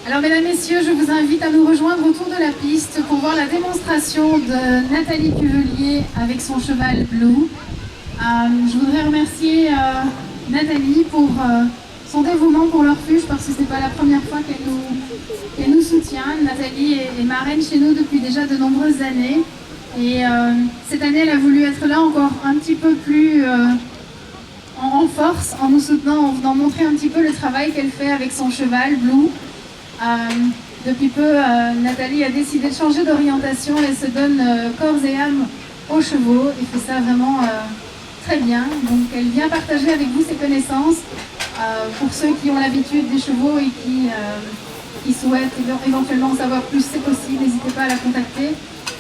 Alors mesdames, messieurs, je vous invite à nous rejoindre autour de la piste pour voir la démonstration de Nathalie Cuvelier avec son cheval Blue. Je voudrais remercier Nathalie pour son dévouement pour le refuge parce que ce n'est pas la première fois qu'elle nous soutient. Nathalie est marraine chez nous depuis déjà de nombreuses années et cette année elle a voulu être là encore un petit peu plus en force en nous soutenant, en venant montrer un petit peu le travail qu'elle fait avec son cheval Blue. Depuis peu, Nathalie a décidé de changer d'orientation et se donne corps et âme aux chevaux et fait ça vraiment très bien. Donc elle vient partager avec vous ses connaissances. Pour ceux qui ont l'habitude des chevaux et qui souhaitent éventuellement en savoir plus, c'est possible, n'hésitez pas à la contacter.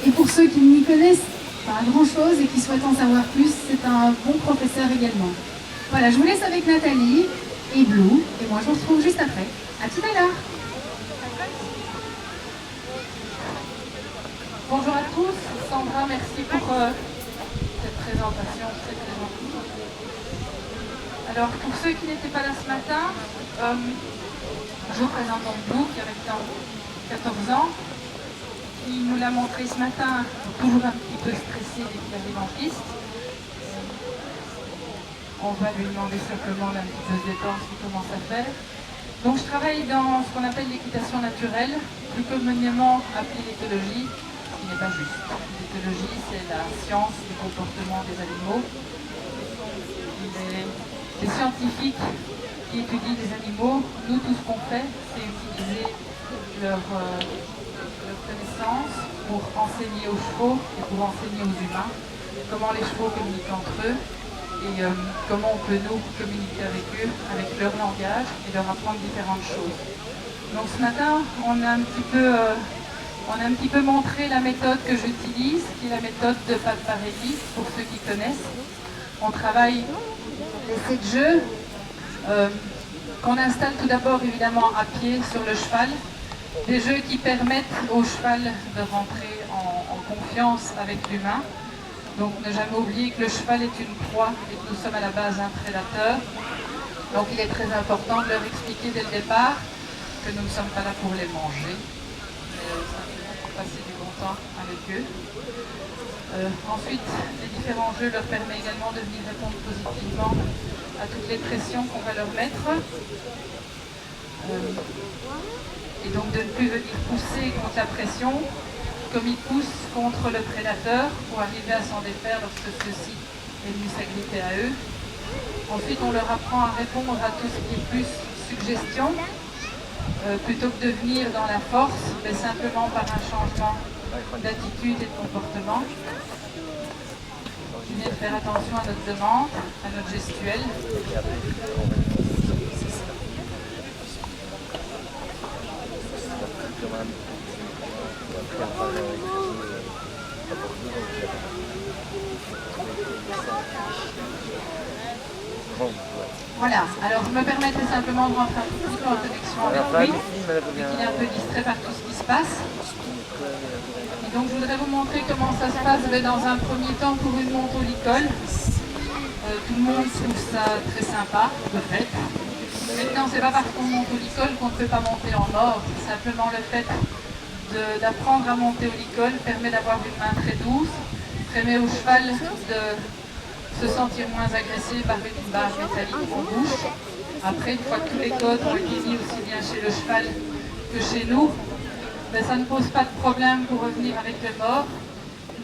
Et pour ceux qui n'y connaissent pas grand chose et qui souhaitent en savoir plus, c'est un bon professeur également. Voilà, je vous laisse avec Nathalie et Blue et moi je vous retrouve juste après. À tout à l'heure. Bonjour à tous, Sandra, merci pour cette présentation très gentille. Alors pour ceux qui n'étaient pas là ce matin, je vous présente donc Blue qui a maintenant 14 ans. Il nous l'a montré ce matin, toujours un petit peu stressé dès qu'il arrive en piste. on va lui demander simplement d'un petit peu de détente ce qu'il commence à faire. Donc je travaille dans ce qu'on appelle l'équitation naturelle, plus communément appelée l'éthologie, ce qui n'est pas juste. L'éthologie, c'est la science du comportement des animaux. Les scientifiques qui étudient les animaux, nous tout ce qu'on fait, c'est utiliser leur connaissance pour enseigner aux chevaux et pour enseigner aux humains comment les chevaux communiquent entre eux et comment on peut nous communiquer avec eux, avec leur langage et leur apprendre différentes choses. Donc ce matin, on a un petit peu montré la méthode que j'utilise, qui est la méthode de Pat Parelli, pour ceux qui connaissent. On travaille les 7 jeux qu'on installe tout d'abord évidemment à pied sur le cheval. Des jeux qui permettent au cheval de rentrer en confiance avec l'humain. Donc ne jamais oublier que le cheval est une proie et que nous sommes à la base un prédateur. Donc il est très important de leur expliquer dès le départ que nous ne sommes pas là pour les manger, mais simplement pour passer du bon temps avec eux. Ensuite, les différents jeux leur permettent également de venir répondre positivement à toutes les pressions qu'on va leur mettre. Et donc de ne plus venir pousser contre la pression, comme ils poussent contre le prédateur pour arriver à s'en défaire lorsque ceux-ci est venu s'agripper à eux. Ensuite, on leur apprend à répondre à tout ce qui est plus suggestion, plutôt que de venir dans la force, mais simplement par un changement d'attitude et de comportement. Je viens de faire attention à notre demande, à notre gestuelle. Voilà, alors je me permettais simplement de rentrer un petit peu en connexion avec lui, qui est un peu distrait par tout ce qui se passe. Et donc je voudrais vous montrer comment ça se passe dans un premier temps pour une montée au licol. Tout le monde trouve ça très sympa, de fait. Maintenant, c'est pas parce qu'on monte au licol qu'on ne peut pas monter en or. Simplement le fait d'apprendre à monter au licol permet d'avoir une main très douce, permet au cheval de se sentir moins agressé par une barre métallique en bouche. Après, une fois que tous les codes ont été mis aussi bien chez le cheval que chez nous, ben, ça ne pose pas de problème pour revenir avec le mort,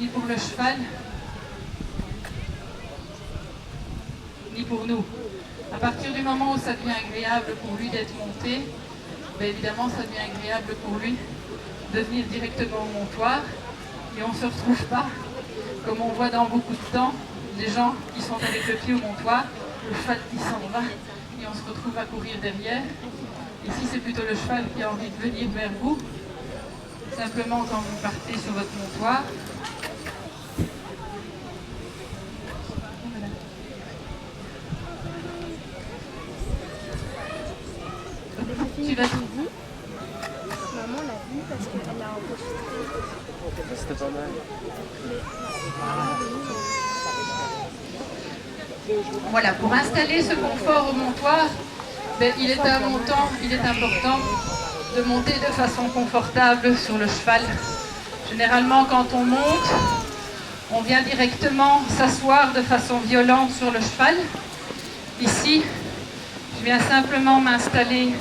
ni pour le cheval, ni pour nous. À partir du moment où ça devient agréable pour lui d'être monté, ben évidemment ça devient agréable pour lui de venir directement au montoir et on ne se retrouve pas, comme on voit dans beaucoup de temps, des gens qui sont avec le pied au montoir, le cheval qui s'en va et on se retrouve à courir derrière. Ici c'est plutôt le cheval qui a envie de venir vers vous, simplement quand vous partez sur votre montoir. Tu vas tout dire. Maman l'a vu parce qu'elle l'a enregistré. C'était pas mal. Voilà, pour installer ce confort au montoir, ben, il est important de monter de façon confortable sur le cheval. Généralement, quand on monte, on vient directement s'asseoir de façon violente sur le cheval. Ici, je viens simplement m'installer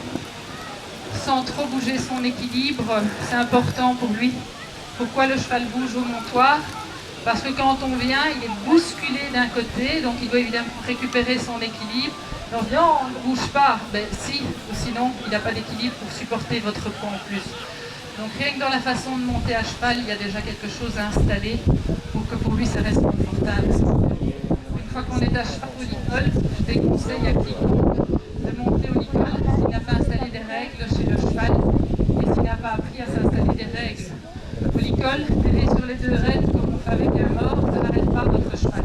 sans trop bouger son équilibre. C'est important pour lui. Pourquoi le cheval bouge au montoir? Parce que quand on vient, il est bousculé d'un côté, donc il doit évidemment récupérer son équilibre. Donc non, on ne bouge pas. Ben si, ou sinon il n'a pas d'équilibre pour supporter votre poids en plus. Donc rien que dans la façon de monter à cheval, il y a déjà quelque chose à installer pour que pour lui ça reste confortable. Une fois qu'on est à cheval au licol, je déconseille à quiconque de monter au licol s'il n'a pas installé des règles chez le cheval et s'il n'a pas appris à s'installer des règles. Au licol, elle est sur les deux rênes comme on fait avec un mort, ça n'arrête pas votre cheval.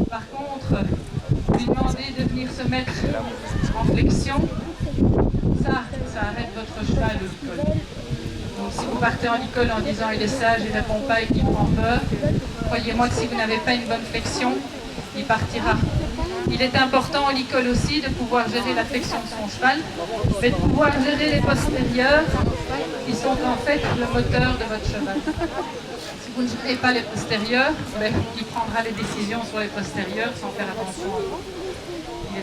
Par contre, lui demander de venir se mettre en flexion, ça arrête votre cheval au licol. Donc si vous partez en licol en disant il est sage, il ne répond pas et qu'il prend peur, croyez-moi que si vous n'avez pas une bonne flexion, il partira. Il est important au licol aussi de pouvoir gérer la flexion de son cheval, mais de pouvoir gérer les postérieurs qui sont en fait le moteur de votre cheval. Si vous ne gérez pas les postérieurs, ben, il prendra les décisions sur les postérieurs sans faire attention à vous.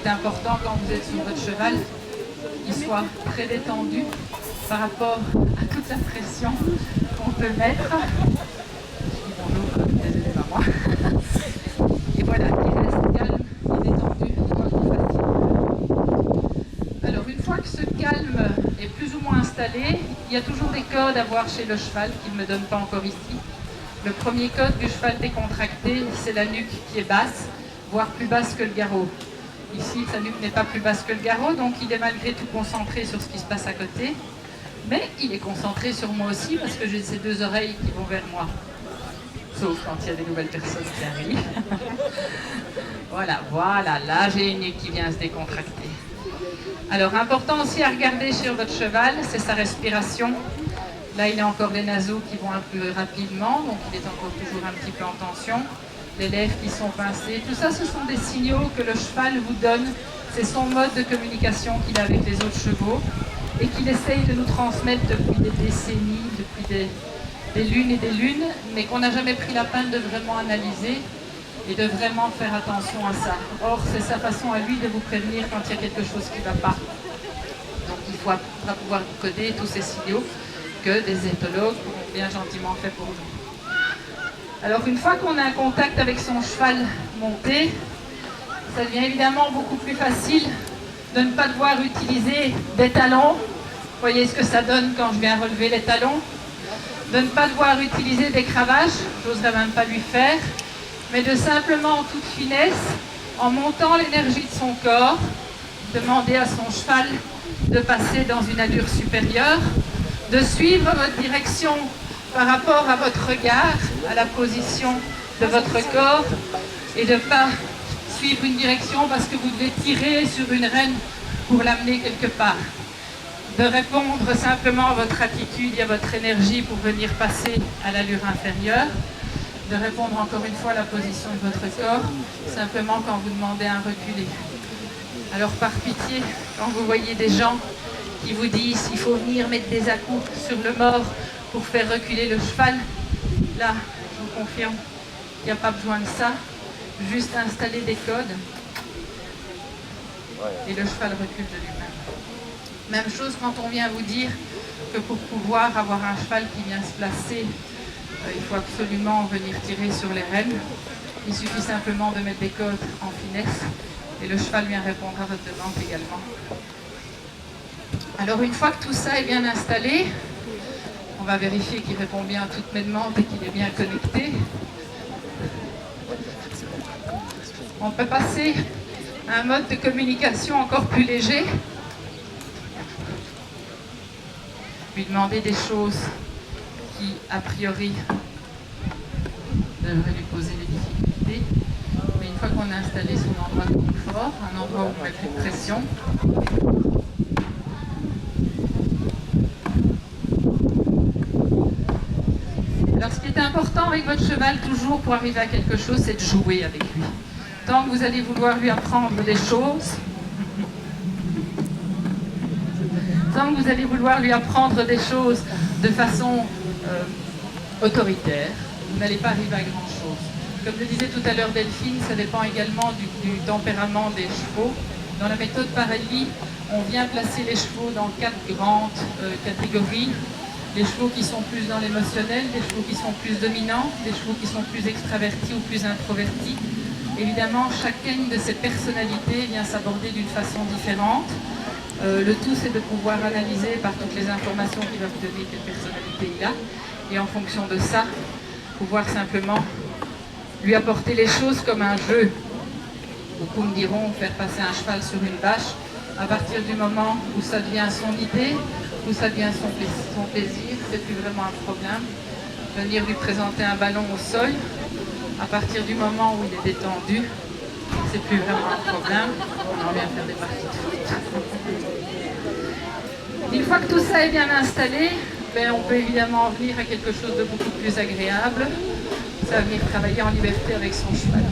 est important quand vous êtes sur votre cheval qu'il soit très détendu par rapport à toute la pression qu'on peut mettre. Je dis bonjour, désolé maman. Et voilà, il reste calme et détendu, quoi que vous fassiez. Alors une fois que ce calme est plus ou moins installé, il y a toujours des codes à voir chez le cheval qu'il ne me donne pas encore ici. Le premier code du cheval décontracté, c'est la nuque qui est basse, voire plus basse que le garrot. Ici, sa nuque n'est pas plus basse que le garrot, donc il est malgré tout concentré sur ce qui se passe à côté. Mais il est concentré sur moi aussi parce que j'ai ces deux oreilles qui vont vers moi. Sauf quand il y a des nouvelles personnes qui arrivent. Voilà, là j'ai une nuque qui vient se décontracter. Alors, important aussi à regarder sur votre cheval, c'est sa respiration. Là, il a encore les naseaux qui vont un peu rapidement, donc il est encore toujours un petit peu en tension. Les lèvres qui sont pincées, tout ça, ce sont des signaux que le cheval vous donne. C'est son mode de communication qu'il a avec les autres chevaux et qu'il essaye de nous transmettre depuis des décennies, depuis des lunes et des lunes, mais qu'on n'a jamais pris la peine de vraiment analyser et de vraiment faire attention à ça. Or, c'est sa façon à lui de vous prévenir quand il y a quelque chose qui ne va pas. Donc, il faut pouvoir coder tous ces signaux que des éthologues ont bien gentiment fait pour nous. Alors une fois qu'on a un contact avec son cheval monté, ça devient évidemment beaucoup plus facile de ne pas devoir utiliser des talons. Vous voyez ce que ça donne quand je viens relever les talons. De ne pas devoir utiliser des cravaches, j'oserais même pas lui faire, mais de simplement en toute finesse, en montant l'énergie de son corps, demander à son cheval de passer dans une allure supérieure, de suivre votre direction par rapport à votre regard, à la position de votre corps, et de ne pas suivre une direction parce que vous devez tirer sur une rêne pour l'amener quelque part. De répondre simplement à votre attitude et à votre énergie pour venir passer à l'allure inférieure. De répondre encore une fois à la position de votre corps, simplement quand vous demandez un reculer. Alors par pitié, quand vous voyez des gens qui vous disent qu'il faut venir mettre des à-coups sur le mors pour faire reculer le cheval, là, je vous confirme qu'il n'y a pas besoin de ça, juste installer des codes et le cheval recule de lui-même. Même chose quand on vient vous dire que pour pouvoir avoir un cheval qui vient se placer, il faut absolument venir tirer sur les rênes. Il suffit simplement de mettre des codes en finesse et le cheval vient répondre à votre demande également. Alors une fois que tout ça est bien installé, on va vérifier qu'il répond bien à toutes mes demandes et qu'il est bien connecté. On peut passer à un mode de communication encore plus léger. Lui demander des choses qui, a priori, devraient lui poser des difficultés. Mais une fois qu'on a installé son endroit de confort, un endroit où on met plus de pression, alors ce qui est important avec votre cheval toujours pour arriver à quelque chose, c'est de jouer avec lui. Tant que vous allez vouloir lui apprendre des choses, de façon autoritaire, vous n'allez pas arriver à grand chose. Comme le disait tout à l'heure Delphine, ça dépend également du tempérament des chevaux. Dans la méthode Parelli, on vient placer les chevaux dans 4 grandes catégories. Les chevaux qui sont plus dans l'émotionnel, les chevaux qui sont plus dominants, les chevaux qui sont plus extravertis ou plus introvertis. Évidemment, chacune de ces personnalités vient s'aborder d'une façon différente. Le tout, c'est de pouvoir analyser par toutes les informations qu'il va vous donner quelle personnalité il a. Et en fonction de ça, pouvoir simplement lui apporter les choses comme un jeu. Beaucoup me diront faire passer un cheval sur une bâche. À partir du moment où ça devient son idée, où ça devient son plaisir, c'est plus vraiment un problème. Venir lui présenter un ballon au sol, à partir du moment où il est détendu, c'est plus vraiment un problème. On en vient faire des parties de foot. Une fois que tout ça est bien installé, on peut évidemment en venir à quelque chose de beaucoup plus agréable. Ça va venir travailler en liberté avec son cheval.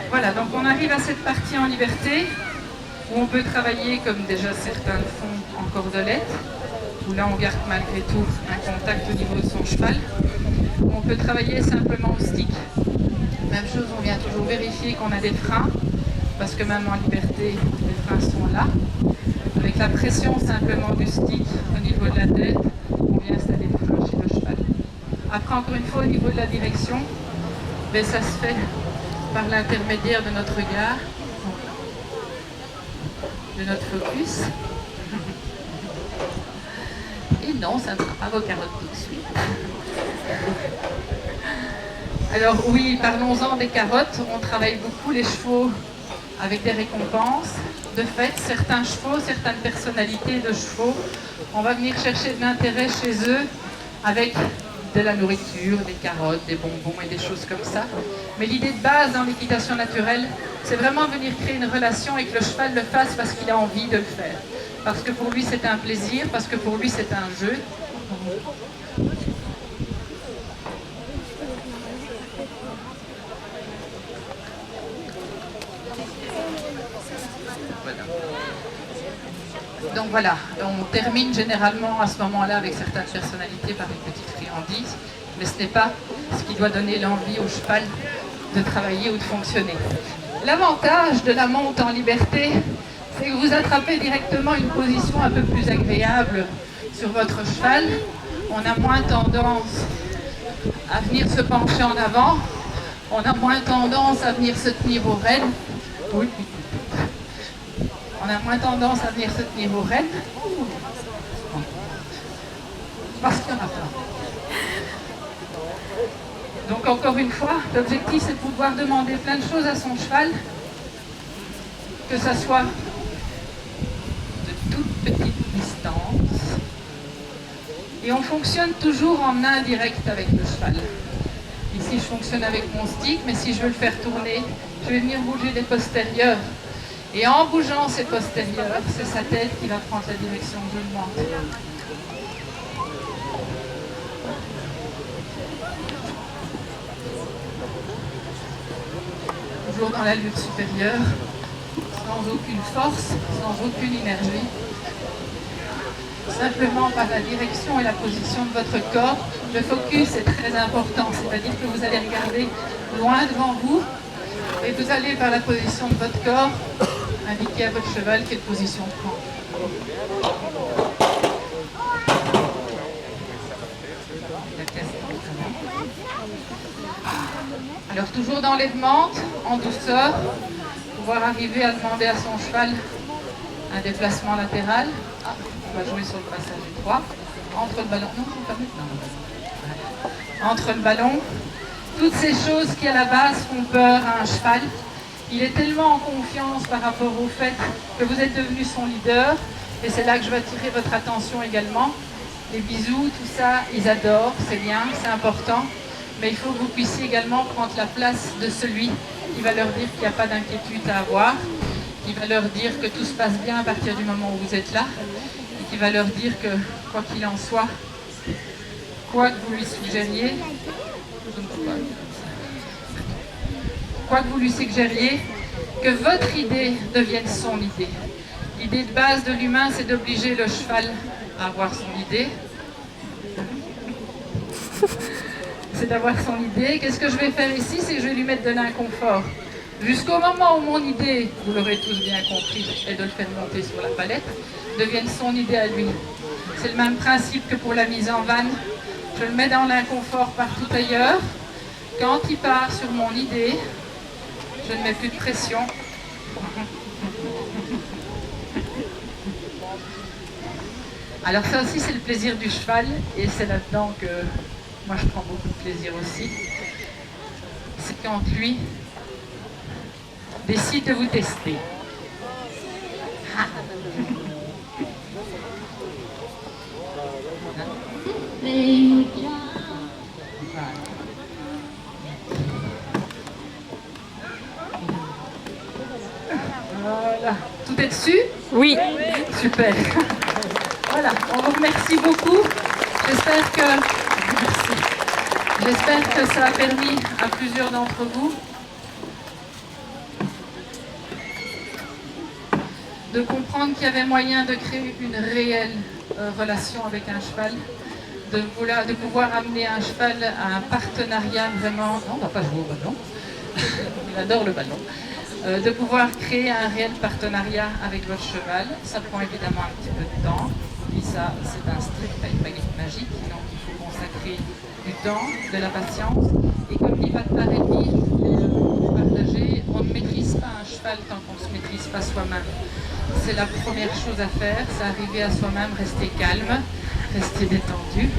Voilà, donc on arrive à cette partie en liberté où on peut travailler comme déjà certains le font en cordelette, où là on garde malgré tout un contact au niveau de son cheval. On peut travailler simplement au stick. Même chose, on vient toujours vérifier qu'on a des freins, parce que même en liberté, les freins sont là. Avec la pression simplement du stick au niveau de la tête, on vient installer les freins chez le cheval. Après, encore une fois, au niveau de la direction, ben, ça se fait par l'intermédiaire de notre regard, de notre focus. Et non, ça ne sera pas vos carottes tout de suite. Alors oui, parlons-en des carottes. On travaille beaucoup les chevaux avec des récompenses. De fait, certains chevaux, certaines personnalités de chevaux, on va venir chercher de l'intérêt chez eux avec de la nourriture, des carottes, des bonbons et des choses comme ça. Mais l'idée de base dans l'équitation naturelle, c'est vraiment venir créer une relation et que le cheval le fasse parce qu'il a envie de le faire. Parce que pour lui c'est un plaisir, parce que pour lui c'est un jeu. Donc voilà, on termine généralement à ce moment-là avec certaines personnalités par une petite friandise, mais ce n'est pas ce qui doit donner l'envie au cheval de travailler ou de fonctionner. L'avantage de la monte en liberté, c'est que vous attrapez directement une position un peu plus agréable sur votre cheval. On a moins tendance à venir se pencher en avant, on a moins tendance à venir se tenir aux rênes. Oui. On a moins tendance à venir se tenir aux rênes. Parce qu'il y en a plein. Donc encore une fois, l'objectif c'est de pouvoir demander plein de choses à son cheval, que ça soit de toute petite distance. Et on fonctionne toujours en indirect avec le cheval. Ici je fonctionne avec mon stick, mais si je veux le faire tourner, je vais venir bouger les postérieurs. Et en bougeant ses postérieurs, c'est sa tête qui va prendre la direction que je demande. Toujours dans la lutte supérieure, sans aucune force, sans aucune énergie. Simplement par la direction et la position de votre corps, le focus est très important. C'est-à-dire que vous allez regarder loin devant vous et vous allez par la position de votre corps indiquer à votre cheval quelle position prendre. Alors toujours dans les demandes, en douceur, pouvoir arriver à demander à son cheval un déplacement latéral. Ah, on va jouer sur le passage étroit. Entre le ballon. Non, pas maintenant. Entre le ballon. Toutes ces choses qui à la base font peur à un cheval. Il est tellement en confiance par rapport au fait que vous êtes devenu son leader. Et c'est là que je vais attirer votre attention également. Les bisous, tout ça, ils adorent, c'est bien, c'est important. Mais il faut que vous puissiez également prendre la place de celui qui va leur dire qu'il n'y a pas d'inquiétude à avoir, qui va leur dire que tout se passe bien à partir du moment où vous êtes là, et qui va leur dire que, quoi qu'il en soit, quoi que vous lui suggériez, que votre idée devienne son idée. L'idée de base de l'humain, c'est d'obliger le cheval à avoir son idée. C'est d'avoir son idée. Qu'est-ce que je vais faire ici? C'est que je vais lui mettre de l'inconfort. Jusqu'au moment où mon idée, vous l'aurez tous bien compris, est de le faire monter sur la palette, devienne son idée à lui. C'est le même principe que pour la mise en vanne. Je le mets dans l'inconfort partout ailleurs. Quand il part sur mon idée, je ne mets plus de pression. Alors ça aussi c'est le plaisir du cheval et c'est là-dedans que moi je prends beaucoup de plaisir aussi. C'est quand lui décide de vous tester. Ah. Voilà. Tout est dessus? Oui. Super. Voilà, on vous remercie beaucoup. J'espère que ça a permis à plusieurs d'entre vous de comprendre qu'il y avait moyen de créer une réelle relation avec un cheval, de pouvoir amener un cheval à un partenariat vraiment... Non, on ne va pas jouer au ballon, il adore le ballon. De pouvoir créer un réel partenariat avec votre cheval. Ça prend évidemment un petit peu de temps, puis ça c'est un strict avec baguette magique, donc il faut consacrer du temps, de la patience, et comme dit Pat Parelli, je voulais partager, on ne maîtrise pas un cheval tant qu'on ne se maîtrise pas soi-même. C'est la première chose à faire, c'est arriver à soi-même, rester calme, rester détendu,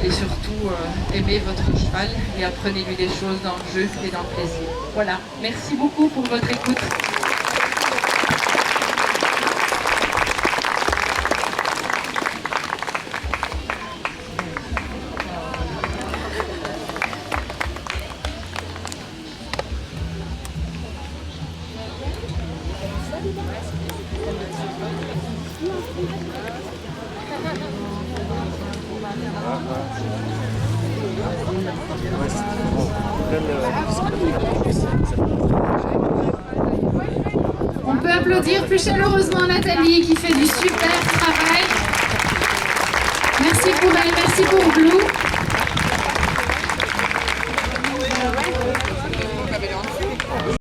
et surtout aimer votre cheval et apprenez-lui des choses dans le jeu et dans le plaisir. Voilà, merci beaucoup pour votre écoute. On peut applaudir plus chaleureusement Nathalie qui fait du super travail. Merci pour elle, merci pour Blue.